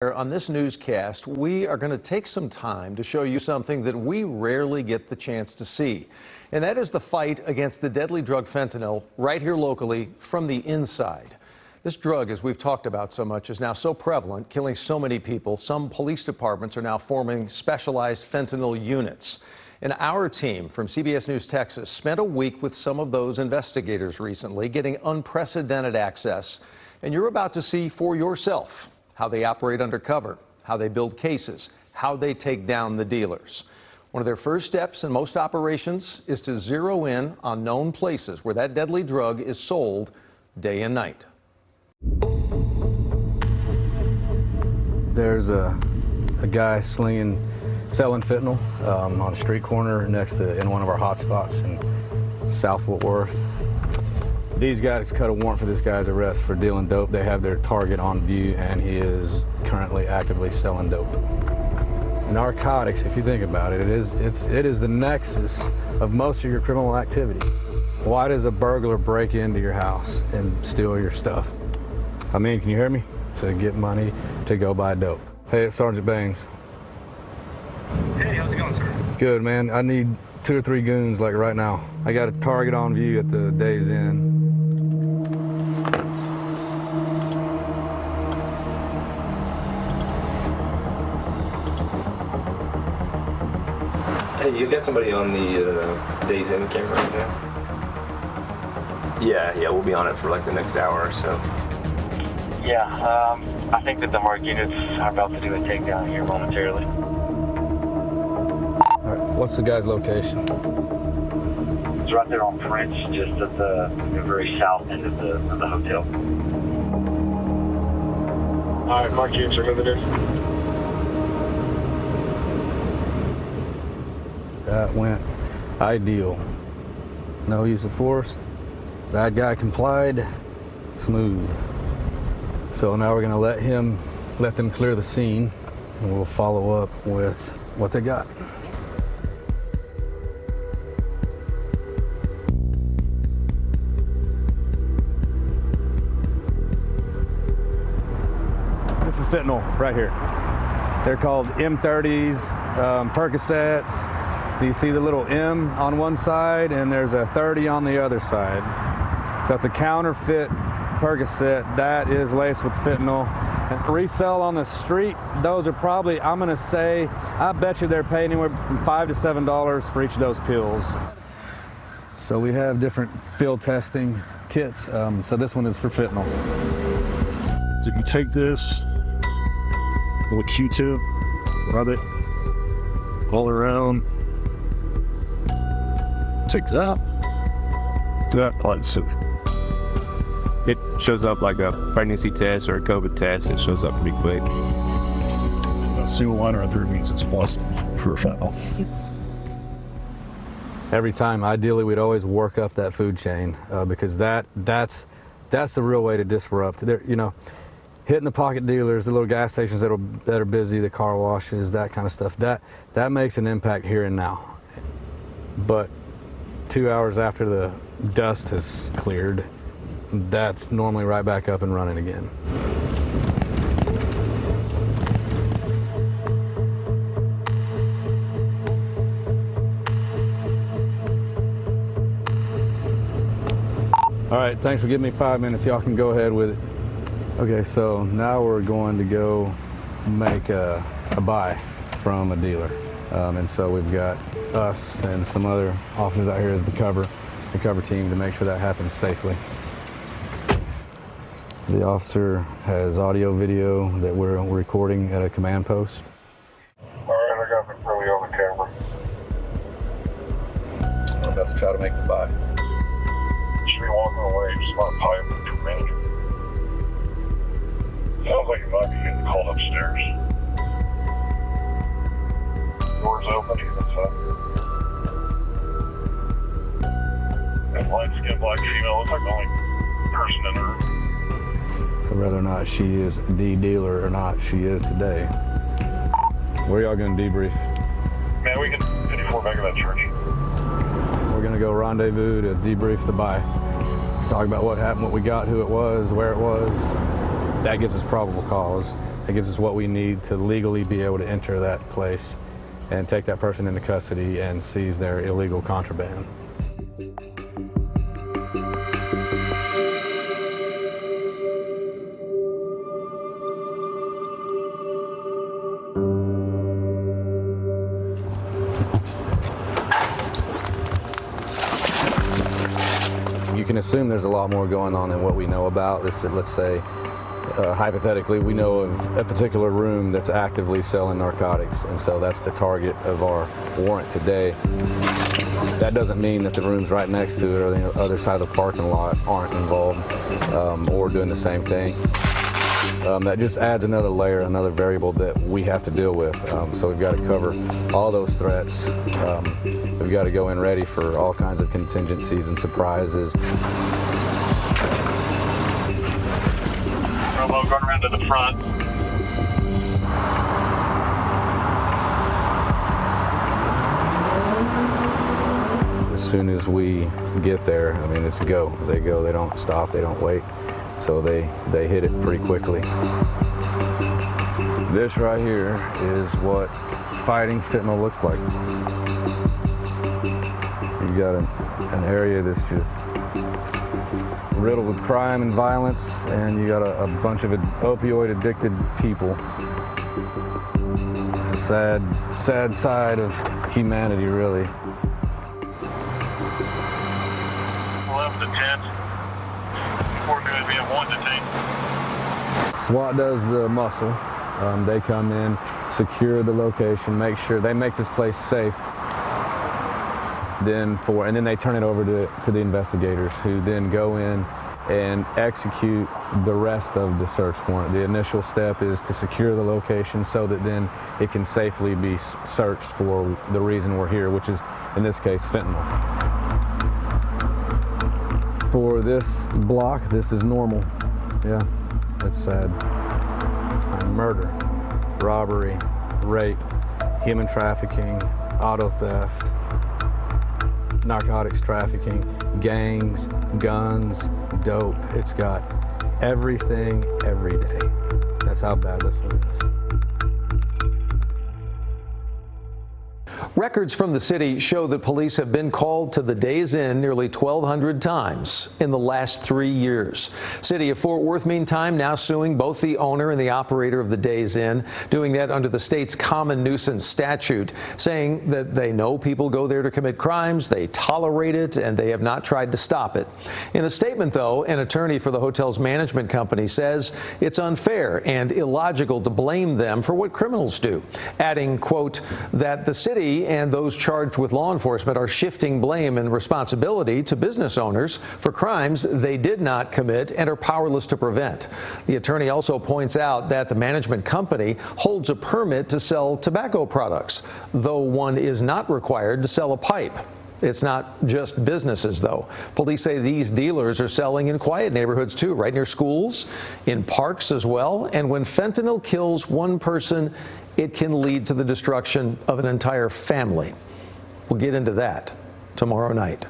On this newscast, we are going to take some time to show you something that we rarely get the chance to see. And that is the fight against the deadly drug fentanyl right here locally from the inside. This drug, as we've talked about so much, is now so prevalent, killing so many people. Some police departments are now forming specialized fentanyl units. And our team from CBS News Texas spent a week with some of those investigators recently, getting unprecedented access. And you're about to see for yourself how they operate undercover, how they build cases, how they take down the dealers. One of their first steps in most operations is to zero in on known places where that deadly drug is sold day and night. There's a guy selling fentanyl on a street corner in one of our hot spots in South Fort Worth. These guys cut a warrant for this guy's arrest for dealing dope. They have their target on view, and he is currently actively selling dope. Narcotics, if you think about it, it is the nexus of most of your criminal activity. Why does a burglar break into your house and steal your stuff? I mean, can you hear me? To get money to go buy dope. Hey, it's Sergeant Baines. Hey, how's it going, sir? Good, man. I need 2 or 3 goons like right now. I got a target on view at the Days Inn. Hey, you got somebody on the Days Inn camera right now? Yeah, we'll be on it for like the next hour or so. Yeah, I think that the marked units are about to do a takedown here momentarily. All right, what's the guy's location? It's right there on French, just at the very south end of the hotel. All right, marked units are moving in. That went ideal. No use of force. That guy complied. Smooth. So now we're going to let them clear the scene, and we'll follow up with what they got. This is fentanyl right here. They're called M30s, Percocets. You see the little M on one side, and there's a 30 on the other side. So it's a counterfeit Percocet that is laced with fentanyl. And resell on the street, those are probably, I'm gonna say, I bet you they're paying anywhere from $5 to $7 for each of those pills. So we have different field testing kits. So this one is for fentanyl. So you take this little Q-tip, rub it all around. Take that. So it shows up like a pregnancy test or a COVID test. It shows up pretty quick. A single line right there means it's positive for fentanyl. Every time, ideally, we'd always work up that food chain because that's the real way to disrupt. Hitting the pocket dealers, the little gas stations that are busy, the car washes, that kind of stuff. That makes an impact here and now. But 2 hours after the dust has cleared, that's normally right back up and running again. All right, thanks for giving me 5 minutes. Y'all can go ahead with it. Okay, so now we're going to go make a buy from a dealer. And so we've got us and some other officers out here as the cover team to make sure that happens safely. The officer has audio, video that we're recording at a command post. All right, I got it really on the camera. I'm about to try to make the buy. Should be walking away, just not piping for me. Sounds like you might be getting called upstairs. Doors open, even so. That light-skinned black female looks like the only person in the room. So whether or not she is the dealer or not, she is today. Where y'all gonna debrief? Man, we can 54 back at that church. We're gonna go rendezvous to debrief the buy. Talk about what happened, what we got, who it was, where it was. That gives us probable cause. It gives us what we need to legally be able to enter that place and take that person into custody and seize their illegal contraband. You can assume there's a lot more going on than what we know about. Let's say, hypothetically, we know of a particular room that's actively selling narcotics, and so that's the target of our warrant today. That doesn't mean that the rooms right next to it or the other side of the parking lot aren't involved or doing the same thing. That just adds another layer, another variable that we have to deal with. So we've got to cover all those threats. We've got to go in ready for all kinds of contingencies and surprises. Robo, going around to the front. As soon as we get there, I mean, it's go. They go, they don't stop, they don't wait. So they hit it pretty quickly. This right here is what fighting fentanyl looks like. You got an area that's just riddled with crime and violence, and you got a bunch of opioid addicted people. It's a sad side of humanity, really. 11 to 10. We're going to be at 1 to 10. SWAT does the muscle. They come in, secure the location, make sure they make this place safe. And then they turn it over to the investigators, who then go in and execute the rest of the search warrant. The initial step is to secure the location so that then it can safely be searched for the reason we're here, which is, in this case, fentanyl. For this block, this is normal. Yeah, it's sad. Murder, robbery, rape, human trafficking, auto theft, narcotics trafficking, gangs, guns, dope. It's got everything every day. That's how bad this one is. Records from the city show that police have been called to the Days Inn nearly 1,200 times in the last 3 years. City of Fort Worth, meantime, now suing both the owner and the operator of the Days Inn, doing that under the state's common nuisance statute, saying that they know people go there to commit crimes, they tolerate it, and they have not tried to stop it. In a statement, though, an attorney for the hotel's management company says it's unfair and illogical to blame them for what criminals do, adding, quote, that the city and those charged with law enforcement are shifting blame and responsibility to business owners for crimes they did not commit and are powerless to prevent. The attorney also points out that the management company holds a permit to sell tobacco products, though one is not required to sell a pipe. It's not just businesses, though. Police say these dealers are selling in quiet neighborhoods, too, right near schools, in parks as well. And when fentanyl kills one person, it can lead to the destruction of an entire family. We'll get into that tomorrow night.